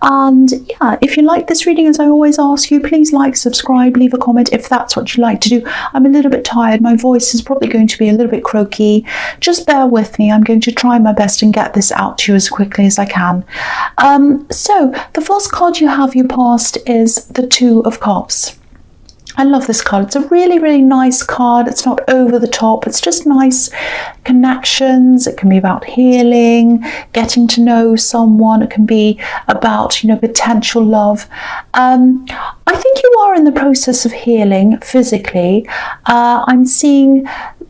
And yeah, if you like this reading, as I always ask you, please like, subscribe, leave a comment if that's what you like to do. I'm a little bit tired. My voice is probably going to be a little bit croaky. Just bear with me. I'm going to try my best and get this out to you as quickly as I can. So the first card you have, your past, is the Two of Cups. I love this card. It's a really, really nice card. It's not over the top. It's just nice connections. It can be about healing, getting to know someone. It can be about, potential love. I think you are in the process of healing physically. I'm seeing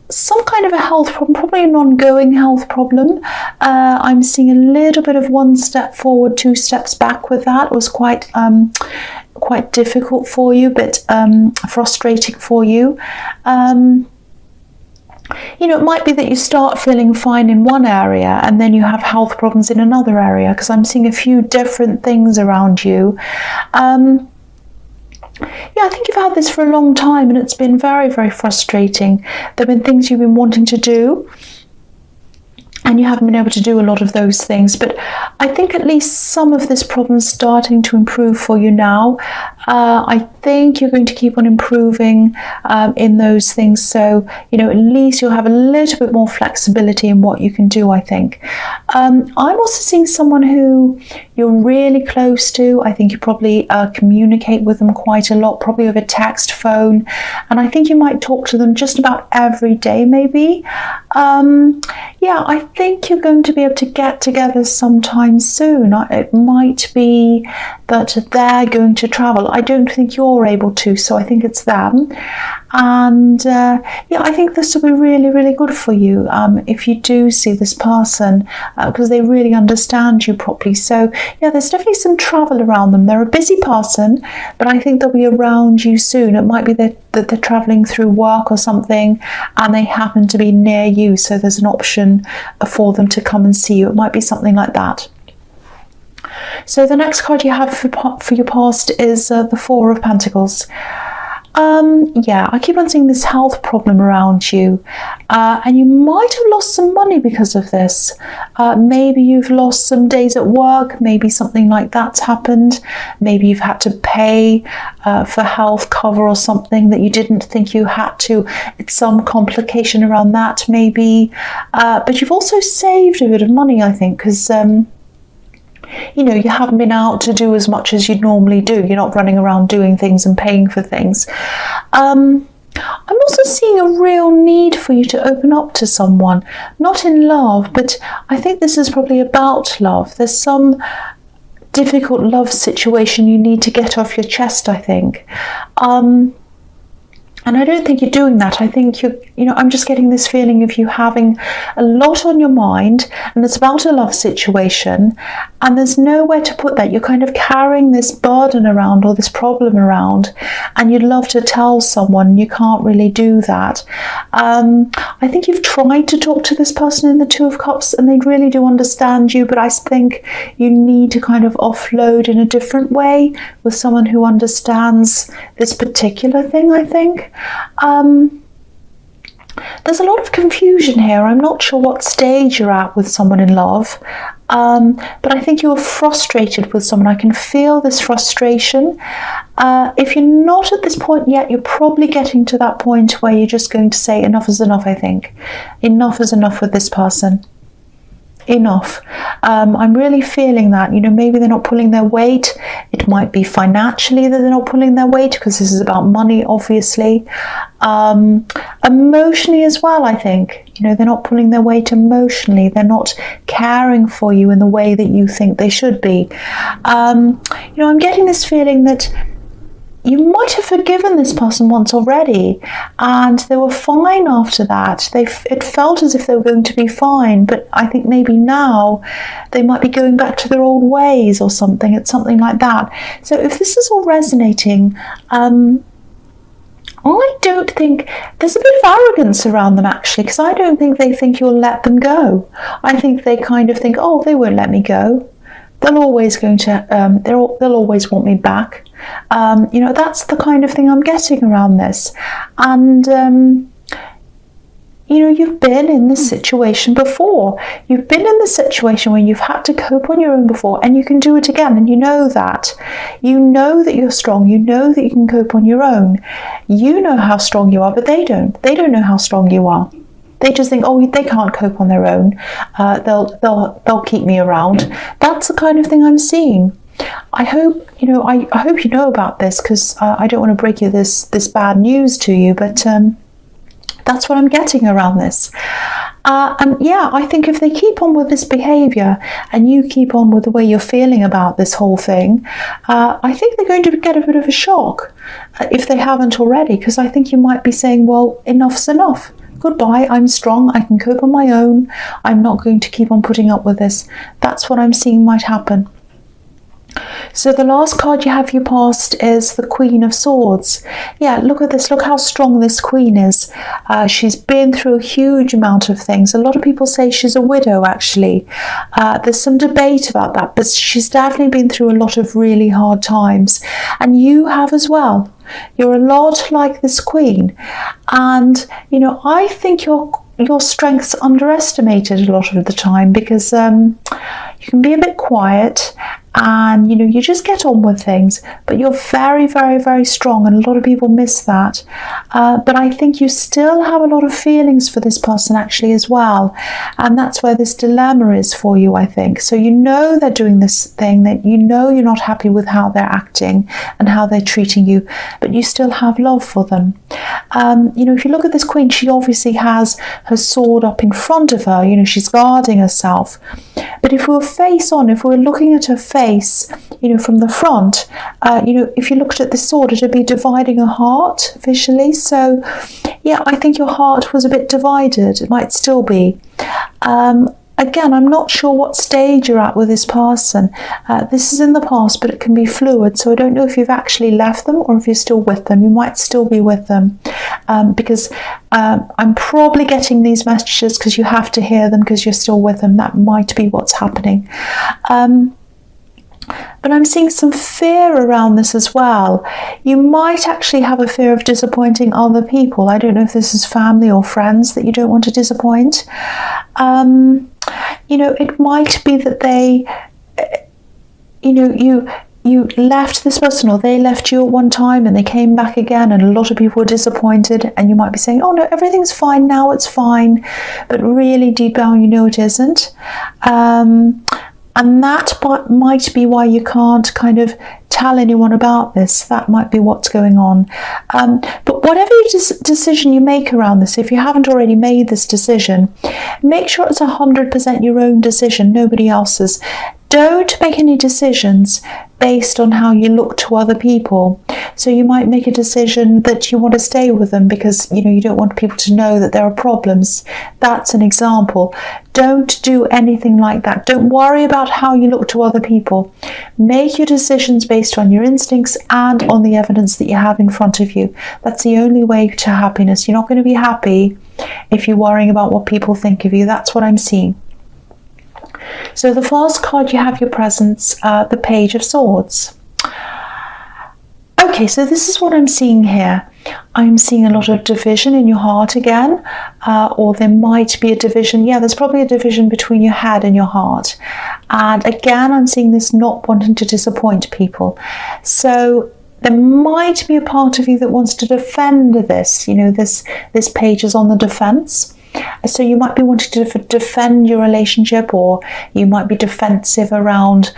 some kind of a health problem, probably an ongoing health problem. I'm seeing a little bit of one step forward, two steps back with that. It was quite difficult for you, but frustrating for you. It might be that you start feeling fine in one area and then you have health problems in another area, because I'm seeing a few different things around you. Yeah, I think you've had this for a long time and it's been very, very frustrating. There have been things you've been wanting to do and you haven't been able to do a lot of those things, but I think at least some of this problem is starting to improve for you now. I think you're going to keep on improving in those things, so at least you'll have a little bit more flexibility in what you can do, I think. I'm also seeing someone who you're really close to. I think you probably communicate with them quite a lot, probably over text, phone, and I think you might talk to them just about every day, maybe. Yeah, I think you're going to be able to get together sometime soon. It might be that they're going to travel. I don't think you're able to, so I think it's them. And yeah, I think this will be really, really good for you if you do see this person, because they really understand you properly. So yeah, there's definitely some travel around them. They're a busy person, but I think they'll be around you soon. It might be that they're traveling through work or something and they happen to be near you, so there's an option for them to come and see you. It might be something like that. So the next card you have for your past is the Four of Pentacles. Yeah, I keep on seeing this health problem around you, and you might have lost some money because of this. Maybe you've lost some days at work, maybe something like that's happened. Maybe you've had to pay for health cover or something that you didn't think you had to. It's some complication around that maybe, but you've also saved a bit of money, I think, because you haven't been out to do as much as you'd normally do. You're not running around doing things and paying for things. I'm also seeing a real need for you to open up to someone, not in love, but I think this is probably about love. There's some difficult love situation you need to get off your chest, I think. And I don't think you're doing that. I think I'm just getting this feeling of you having a lot on your mind, and it's about a love situation, and there's nowhere to put that. You're kind of carrying this burden around, or this problem around, and you'd love to tell someone, and you can't really do that. I think you've tried to talk to this person in the Two of Cups, and they really do understand you, but I think you need to kind of offload in a different way with someone who understands this particular thing, I think. There's a lot of confusion here. I'm not sure what stage you're at with someone in love, but I think you're frustrated with someone. I can feel this frustration. If you're not at this point yet, you're probably getting to that point where you're just going to say enough is enough, I think. Enough is enough with this person. Enough. I'm really feeling that, maybe they're not pulling their weight. It might be financially that they're not pulling their weight, because this is about money, obviously. Emotionally as well, I think. They're not pulling their weight emotionally. They're not caring for you in the way that you think they should be. I'm getting this feeling that you might have forgiven this person once already, and they were fine after that. It felt as if they were going to be fine, but I think maybe now they might be going back to their old ways or something. It's something like that. So if this is all resonating, I don't think there's a bit of arrogance around them, actually, because I don't think they think you'll let them go. I think they kind of think, oh, they won't let me go. They're always going to. They'll always want me back. That's the kind of thing I'm getting around this, and you know, you've been in this situation before. You've been in the situation where you've had to cope on your own before, and you can do it again, and you know that. You know that you're strong. You know that you can cope on your own. You know how strong you are, but they don't. They don't know how strong you are. They just think, oh, they can't cope on their own. They'll keep me around. That's the kind of thing I'm seeing. I hope you know. I hope you know about this, because I don't want to break you this bad news to you, but that's what I'm getting around this. And yeah, I think if they keep on with this behaviour and you keep on with the way you're feeling about this whole thing, I think they're going to get a bit of a shock if they haven't already, because I think you might be saying, well, enough's enough. Goodbye, I'm strong, I can cope on my own, I'm not going to keep on putting up with this. That's what I'm seeing might happen. So the last card you have for your past is the Queen of Swords. Yeah, look at this. Look how strong this queen is. She's been through a huge amount of things. A lot of people say she's a widow, actually. There's some debate about that, but she's definitely been through a lot of really hard times. And you have as well. You're a lot like this queen. And, you know, I think your strength's underestimated a lot of the time, because you can be a bit quiet and, you know, you just get on with things, but you're very, very, very strong, and a lot of people miss that. But I think you still have a lot of feelings for this person actually as well, and that's where this dilemma is for you, I think. So you know they're doing this thing, that you know you're not happy with how they're acting and how they're treating you, but you still have love for them. You know, if you look at this queen, she obviously has her sword up in front of her, you know, she's guarding herself. But if we were face on, if we were looking at her face, you know, from the front, you know, if you looked at the sword, it would be dividing her heart visually. So, yeah, I think your heart was a bit divided. It might still be. Again, I'm not sure what stage you're at with this person. This is in the past, but it can be fluid. So I don't know if you've actually left them or if you're still with them. You might still be with them, because I'm probably getting these messages because you have to hear them because you're still with them. That might be what's happening. But I'm seeing some fear around this as well. You might actually have a fear of disappointing other people. I don't know if this is family or friends that you don't want to disappoint. You know, it might be that they, you know, you left this person, or they left you at one time and they came back again, and a lot of people were disappointed, and you might be saying, oh no, everything's fine now, it's fine, but really deep down you know it isn't. And that might be why you can't kind of tell anyone about this. That might be what's going on. But whatever decision you make around this, if you haven't already made this decision, make sure it's 100% your own decision, nobody else's. Don't make any decisions based on how you look to other people. So you might make a decision that you want to stay with them because, you know, you don't want people to know that there are problems. That's an example. Don't do anything like that. Don't worry about how you look to other people. Make your decisions based on your instincts and on the evidence that you have in front of you. That's the only way to happiness. You're not going to be happy if you're worrying about what people think of you. That's what I'm seeing. So the first card you have your presence, the Page of Swords. Okay, so this is what I'm seeing here. I'm seeing a lot of division in your heart again, or there might be a division. Yeah, there's probably a division between your head and your heart. And again, I'm seeing this not wanting to disappoint people. So there might be a part of you that wants to defend this. You know, this page is on the defense. So you might be wanting to defend your relationship, or you might be defensive around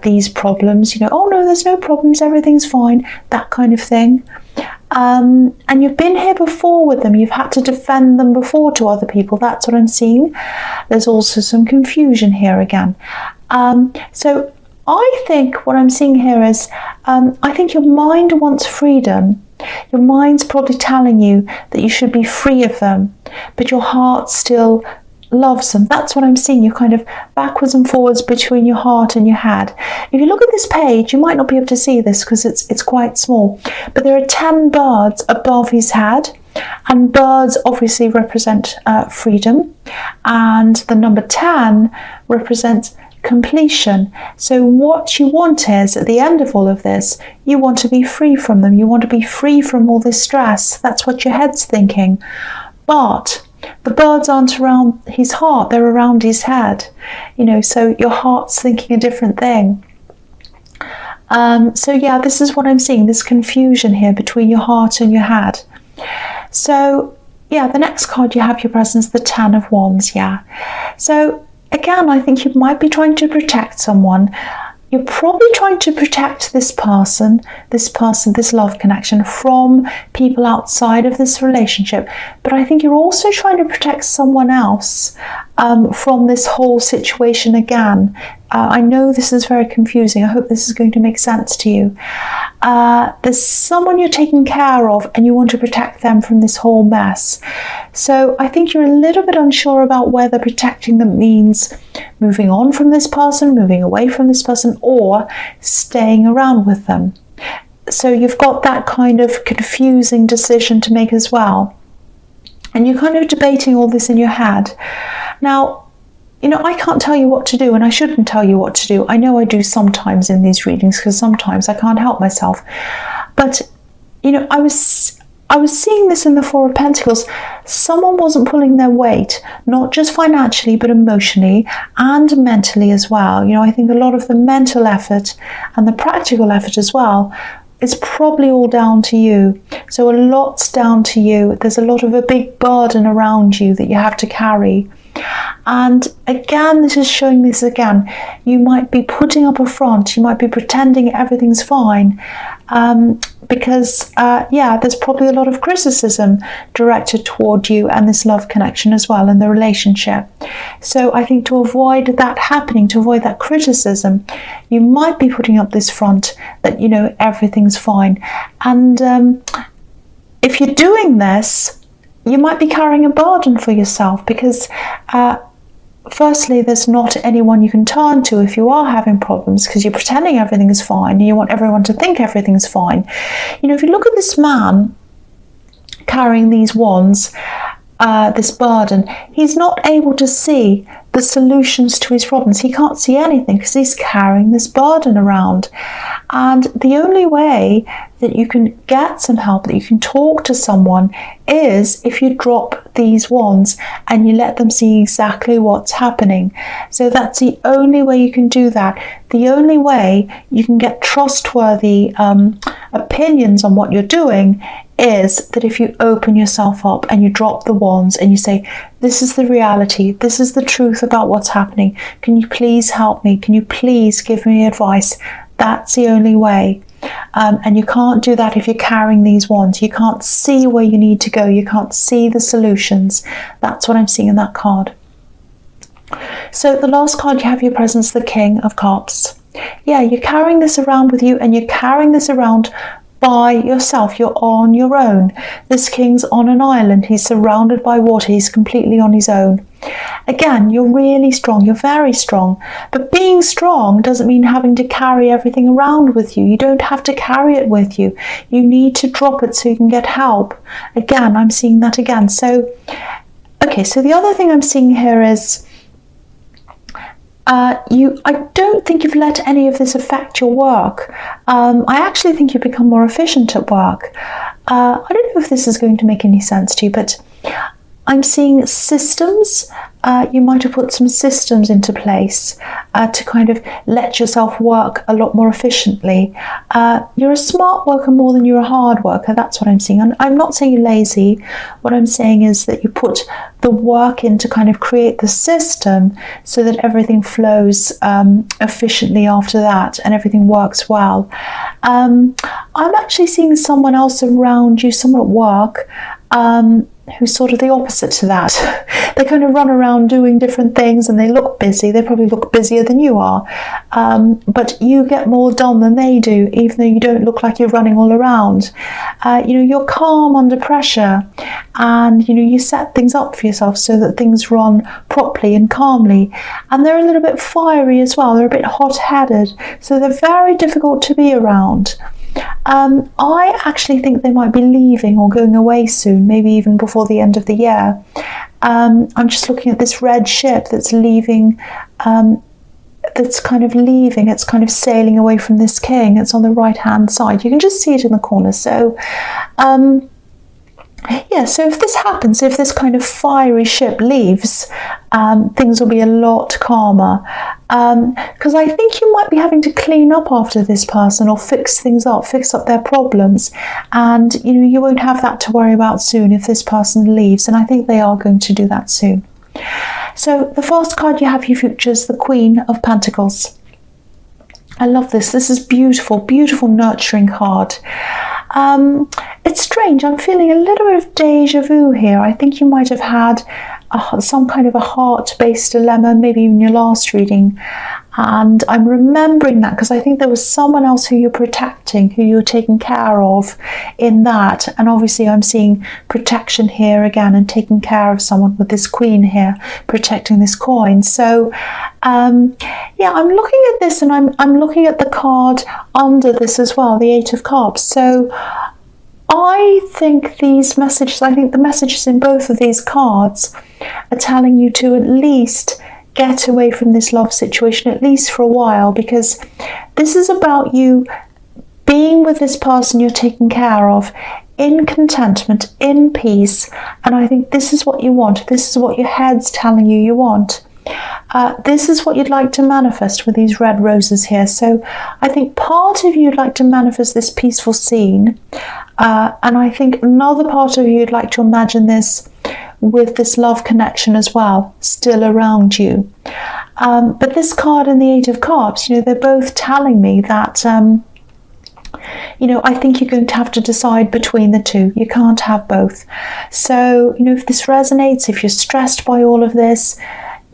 these problems. You know, oh no, there's no problems, everything's fine, that kind of thing. And you've been here before with them. You've had to defend them before to other people. That's what I'm seeing. There's also some confusion here again. So I think what I'm seeing here is, I think your mind wants freedom. Your mind's probably telling you that you should be free of them, but your heart still loves them. That's what I'm seeing. You're kind of backwards and forwards between your heart and your head. If you look at this page, you might not be able to see this because it's quite small, but there are 10 birds above his head, and birds obviously represent freedom, and the number 10 represents completion. So what you want is, at the end of all of this, you want to be free from them. You want to be free from all this stress. That's what your head's thinking. But the birds aren't around his heart, they're around his head. You know, so your heart's thinking a different thing. So yeah, this is what I'm seeing, this confusion here between your heart and your head. So yeah, the next card you have your presence, the Ten of Wands. Yeah, so again, I think you might be trying to protect someone. You're probably trying to protect this person, this love connection from people outside of this relationship. But I think you're also trying to protect someone else from this whole situation again. I know this is very confusing. I hope this is going to make sense to you. There's someone you're taking care of and you want to protect them from this whole mess. So I think you're a little bit unsure about whether protecting them means moving on from this person, moving away from this person, or staying around with them. So you've got that kind of confusing decision to make as well. And you're kind of debating all this in your head. Now, you know, I can't tell you what to do, and I shouldn't tell you what to do. I know I do sometimes in these readings, because sometimes I can't help myself. But, you know, I was seeing this in the Four of Pentacles. Someone wasn't pulling their weight, not just financially, but emotionally and mentally as well. You know, I think a lot of the mental effort and the practical effort as well is probably all down to you. So a lot's down to you. There's a lot of a big burden around you that you have to carry. And again, this is showing this again. You might be putting up a front. You might be pretending everything's fine. Because, yeah, there's probably a lot of criticism directed toward you and this love connection as well in the relationship. So I think to avoid that happening, to avoid that criticism, you might be putting up this front that, you know, everything's fine. And if you're doing this, you might be carrying a burden for yourself because firstly, there's not anyone you can turn to if you are having problems because you're pretending everything is fine and you want everyone to think everything's fine. You know, if you look at this man carrying these wands, this burden, he's not able to see the solutions to his problems. He can't see anything because he's carrying this burden around. And the only way that you can get some help, that you can talk to someone, is if you drop these wands and you let them see exactly what's happening. So that's the only way you can do that. The only way you can get trustworthy opinions on what you're doing is that if you open yourself up and you drop the wands and you say, this is the reality, this is the truth about what's happening, can you please help me, can you please give me advice? That's the only way. And you can't do that if you're carrying these wands. You can't see where you need to go, you can't see the solutions. That's what I'm seeing in that card. So the last card you have your presence, the King of Cups. Yeah, you're carrying this around with you, and you're carrying this around by yourself. You're on your own. This king's on an island. He's surrounded by water. He's completely on his own. Again, you're really strong. You're very strong. But being strong doesn't mean having to carry everything around with you. You don't have to carry it with you. You need to drop it so you can get help. Again, I'm seeing that again. So, okay, so the other thing I'm seeing here is I don't think you've let any of this affect your work. I actually think you've become more efficient at work. I don't know if this is going to make any sense to you, but I'm seeing systems. You might have put some systems into place to kind of let yourself work a lot more efficiently. You're a smart worker more than you're a hard worker. That's what I'm seeing. And I'm not saying you're lazy. What I'm saying is that you put the work in to kind of create the system so that everything flows efficiently after that and everything works well. I'm actually seeing someone else around you, someone at work, who's sort of the opposite to that. They kind of run around doing different things and they look busy. They probably look busier than you are. But you get more done than they do, even though you don't look like you're running all around. You know, you're calm under pressure, and you know, you set things up for yourself so that things run properly and calmly. And they're a little bit fiery as well. They're a bit hot-headed, so they're very difficult to be around. I actually think they might be leaving or going away soon, maybe even before the end of the year. I'm just looking at this red ship that's leaving, it's kind of sailing away from this king. It's on the right hand side. You can just see it in the corner. So Yeah, so if this happens, if this kind of fiery ship leaves, things will be a lot calmer. Because I think you might be having to clean up after this person or fix things up, fix up their problems. And, you know, you won't have that to worry about soon if this person leaves. And I think they are going to do that soon. So the first card you have here features the Queen of Pentacles. I love this. This is beautiful, beautiful, nurturing card. It's strange. I'm feeling a little bit of deja vu here. I think you might have had some kind of a heart-based dilemma, maybe in your last reading. And I'm remembering that because I think there was someone else who you're protecting, who you're taking care of in that. And obviously I'm seeing protection here again and taking care of someone with this Queen here, protecting this coin. So yeah, I'm looking at this and I'm looking at the card under this as well, the Eight of Cups. So I think these messages, I think the messages in both of these cards are telling you to at least get away from this love situation, at least for a while, because this is about you being with this person you're taking care of in contentment, in peace. And I think this is what you want. This is what your head's telling you you want. This is what you'd like to manifest with these red roses here. So I think part of you would like to manifest this peaceful scene. And I think another part of you would like to imagine this with this love connection as well, still around you. But this card and the Eight of Cups, you know, they're both telling me that, you know, I think you're going to have to decide between the two. You can't have both. So, you know, if this resonates, if you're stressed by all of this,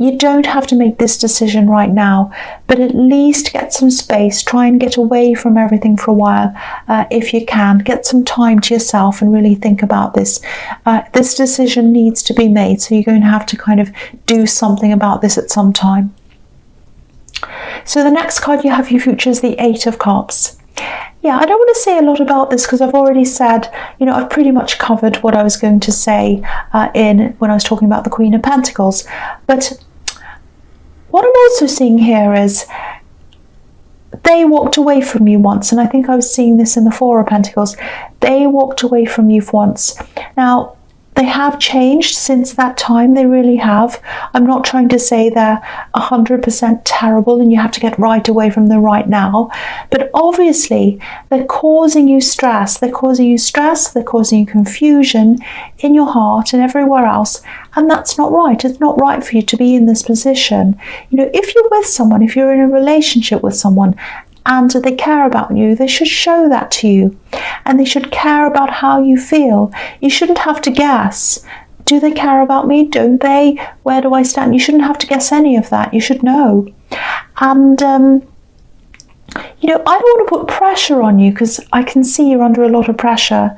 you don't have to make this decision right now, but at least get some space. Try and get away from everything for a while if you can. Get some time to yourself and really think about this. This decision needs to be made, so you're going to have to kind of do something about this at some time. So the next card you have here features the Eight of Cups. Yeah, I don't want to say a lot about this because I've already said, you know, I've pretty much covered what I was going to say when I was talking about the Queen of Pentacles. But what I'm also seeing here is they walked away from you once, and I think I was seeing this in the Four of Pentacles. They walked away from you once. Now, they have changed since that time, they really have. I'm not trying to say they're 100% terrible and you have to get right away from them right now, but obviously they're causing you stress. They're causing you stress, they're causing you confusion in your heart and everywhere else, and that's not right. It's not right for you to be in this position. You know, if you're with someone, if you're in a relationship with someone, and they care about you, they should show that to you. And they should care about how you feel. You shouldn't have to guess. Do they care about me? Don't they? Where do I stand? You shouldn't have to guess any of that. You should know. And, you know, I don't want to put pressure on you because I can see you're under a lot of pressure.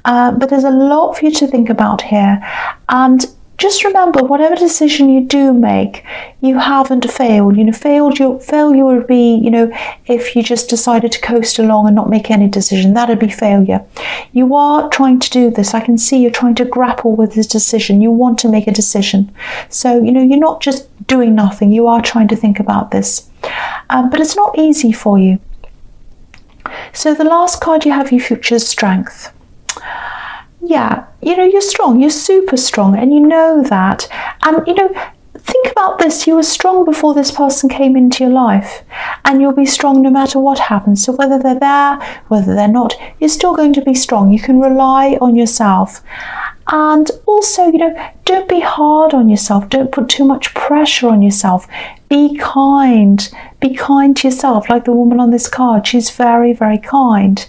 But there's a lot for you to think about here. And just remember, whatever decision you do make, you haven't failed. You know, failure would be, you know, if you just decided to coast along and not make any decision. That'd be failure. You are trying to do this. I can see you're trying to grapple with this decision. You want to make a decision. So, you know, you're not just doing nothing. You are trying to think about this. But it's not easy for you. So the last card you have, your future's strength. Yeah, you know, you're strong, you're super strong, and you know that. And, you know, think about this, you were strong before this person came into your life, and you'll be strong no matter what happens. So whether they're there, whether they're not, you're still going to be strong. You can rely on yourself. And also, you know, don't be hard on yourself. Don't put too much pressure on yourself. Be kind. Be kind to yourself, like the woman on this card. She's very, very kind.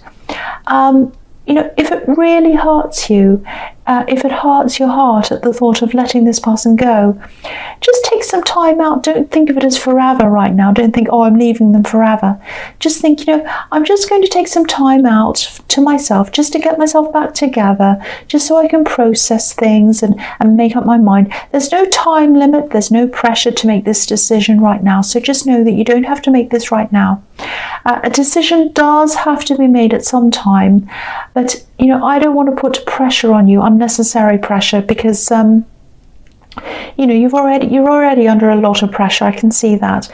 You know, if it really hurts you, if it hurts your heart at the thought of letting this person go, just take some time out. Don't think of it as forever right now. Don't think, oh, I'm leaving them forever. Just think, you know, I'm just going to take some time out to myself, just to get myself back together, just so I can process things and make up my mind. There's no time limit. There's no pressure to make this decision right now. So just know that you don't have to make this right now. A decision does have to be made at some time, but, you know, I don't want to put pressure on you, unnecessary pressure, because you know, you're already under a lot of pressure. I can see that.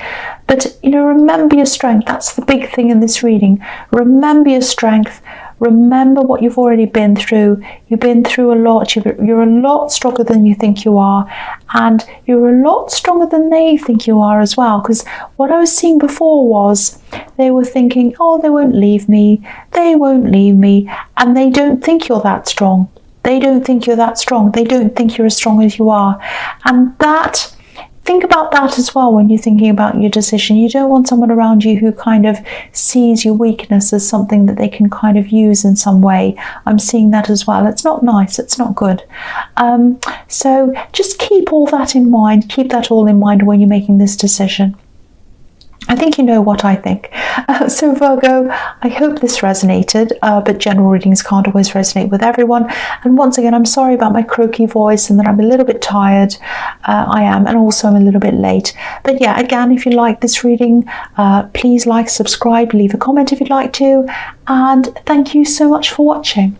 But, you know, remember your strength. That's the big thing in this reading. Remember your strength. Remember what you've already been through. You've been through a lot. You're a lot stronger than you think you are, and you're a lot stronger than they think you are as well. Because what I was seeing before was they were thinking, oh, they won't leave me, they won't leave me, and they don't think you're that strong. They don't think you're that strong. They don't think you're as strong as you are. And that, think about that as well when you're thinking about your decision. You don't want someone around you who kind of sees your weakness as something that they can kind of use in some way. I'm seeing that as well. It's not nice. It's not good. So just keep all that in mind. Keep that all in mind when you're making this decision. I think you know what I think. So Virgo, I hope this resonated, but general readings can't always resonate with everyone. And once again, I'm sorry about my croaky voice and that I'm a little bit tired. I am, and also I'm a little bit late. But yeah, again, if you like this reading, please like, subscribe, leave a comment if you'd like to. And thank you so much for watching.